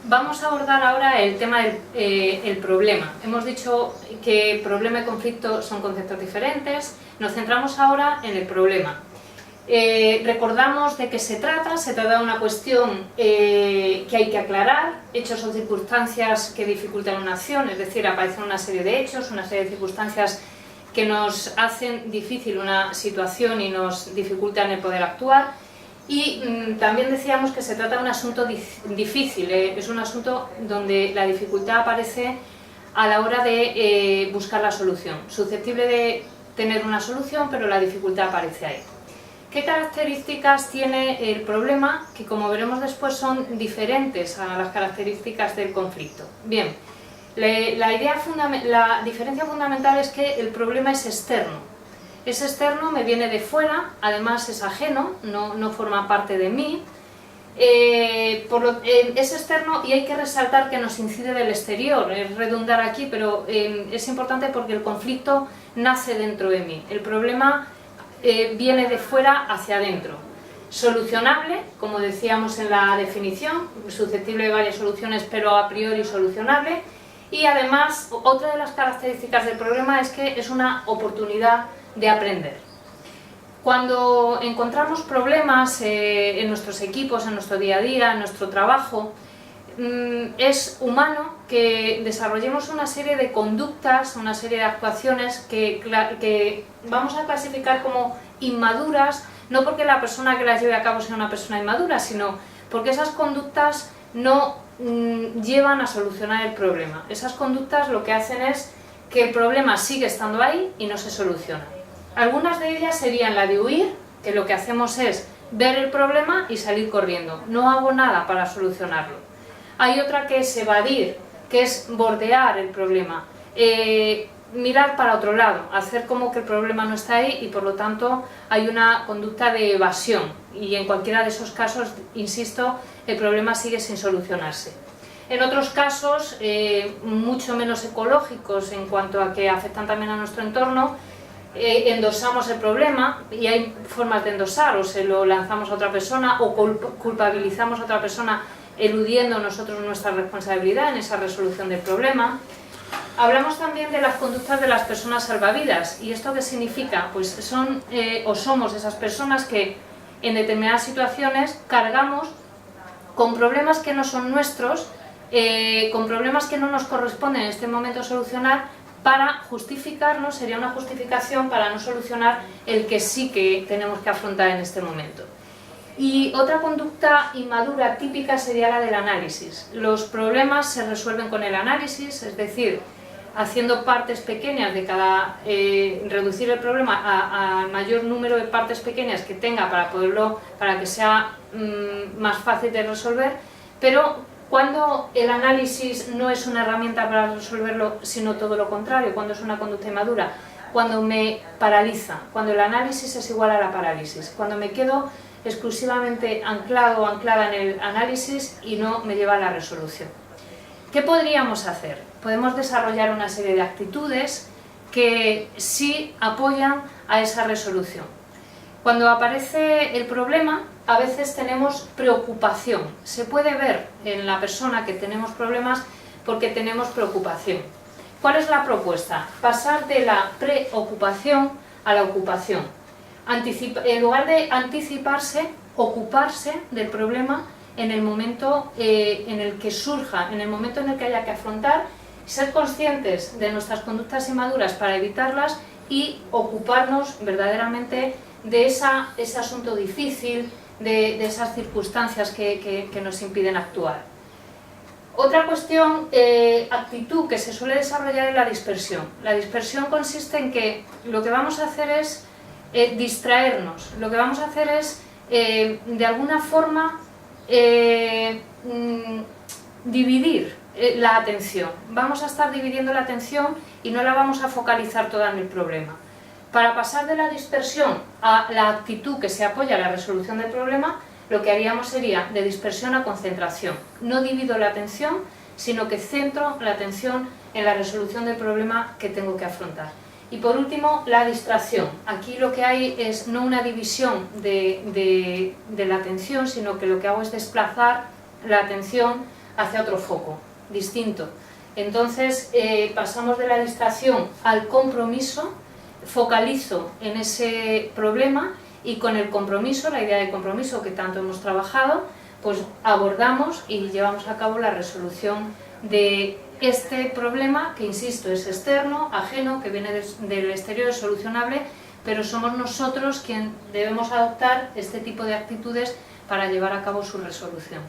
Vamos a abordar ahora el tema del problema. Hemos dicho que problema y conflicto son conceptos diferentes. Nos centramos ahora en el problema. Recordamos de qué se trata de una cuestión que hay que aclarar, hechos o circunstancias que dificultan una acción, es decir, aparecen una serie de hechos, una serie de circunstancias que nos hacen difícil una situación y nos dificultan el poder actuar. Y también decíamos que se trata de un asunto difícil, es un asunto donde la dificultad aparece a la hora de buscar la solución, susceptible de tener una solución, pero la dificultad aparece ahí. ¿Qué características tiene el problema? Que como veremos después son diferentes a las características del conflicto. Bien, la diferencia fundamental es que el problema es externo. Es externo, me viene de fuera, además es ajeno, no forma parte de mí. Es externo y hay que resaltar que nos incide del exterior, es redundar aquí, pero es importante porque el conflicto nace dentro de mí. El problema viene de fuera hacia adentro. Solucionable, como decíamos en la definición, susceptible de varias soluciones pero a priori solucionable. Y además, otra de las características del problema es que es una oportunidad de aprender. Cuando encontramos problemas en nuestros equipos, en nuestro día a día, en nuestro trabajo, es humano que desarrollemos una serie de conductas, una serie de actuaciones que vamos a clasificar como inmaduras, no porque la persona que las lleve a cabo sea una persona inmadura, sino porque esas conductas no llevan a solucionar el problema. Esas conductas lo que hacen es que el problema sigue estando ahí y no se soluciona. Algunas de ellas serían la de huir, que lo que hacemos es ver el problema y salir corriendo. No hago nada para solucionarlo. Hay otra que es evadir, que es bordear el problema, mirar para otro lado, hacer como que el problema no está ahí y por lo tanto hay una conducta de evasión. Y en cualquiera de esos casos, insisto, el problema sigue sin solucionarse. En otros casos, mucho menos ecológicos en cuanto a que afectan también a nuestro entorno, endosamos el problema y hay formas de endosar, o se lo lanzamos a otra persona o culpabilizamos a otra persona eludiendo nosotros nuestra responsabilidad en esa resolución del problema. Hablamos también de las conductas de las personas salvavidas. ¿Y esto qué significa? Pues son o somos esas personas que en determinadas situaciones cargamos con problemas que no son nuestros, con problemas que no nos corresponden en este momento solucionar, para justificarnos, sería una justificación para no solucionar el que sí que tenemos que afrontar en este momento. Y otra conducta inmadura típica sería la del análisis. Los problemas se resuelven con el análisis, es decir, haciendo partes pequeñas de cada, reducir el problema a mayor número de partes pequeñas que tenga para que sea más fácil de resolver, pero cuando el análisis no es una herramienta para resolverlo, sino todo lo contrario, cuando es una conducta inmadura, cuando me paraliza, cuando el análisis es igual a la parálisis, cuando me quedo exclusivamente anclado o anclada en el análisis y no me lleva a la resolución. ¿Qué podríamos hacer? Podemos desarrollar una serie de actitudes que sí apoyan a esa resolución. Cuando aparece el problema, a veces tenemos preocupación. Se puede ver en la persona que tenemos problemas porque tenemos preocupación. ¿Cuál es la propuesta? Pasar de la preocupación a la ocupación. En lugar de anticiparse, ocuparse del problema en el momento en el que surja, en el momento en el que haya que afrontar, ser conscientes de nuestras conductas inmaduras para evitarlas y ocuparnos verdaderamente de ese asunto difícil, de esas circunstancias que nos impiden actuar. Otra cuestión, actitud que se suele desarrollar es la dispersión. La dispersión consiste en que lo que vamos a hacer es distraernos, lo que vamos a hacer es de alguna forma dividir la atención. Vamos a estar dividiendo la atención y no la vamos a focalizar toda en el problema. Para pasar de la dispersión a la actitud que se apoya a la resolución del problema, lo que haríamos sería de dispersión a concentración. No divido la atención, sino que centro la atención en la resolución del problema que tengo que afrontar. Y por último, la distracción. Aquí lo que hay es no una división de la atención, sino que lo que hago es desplazar la atención hacia otro foco, distinto. Entonces pasamos de la distracción al compromiso, focalizo en ese problema y con el compromiso, la idea de compromiso que tanto hemos trabajado, pues abordamos y llevamos a cabo la resolución de este problema que, insisto, es externo, ajeno, que viene del exterior, es solucionable, pero somos nosotros quienes debemos adoptar este tipo de actitudes para llevar a cabo su resolución.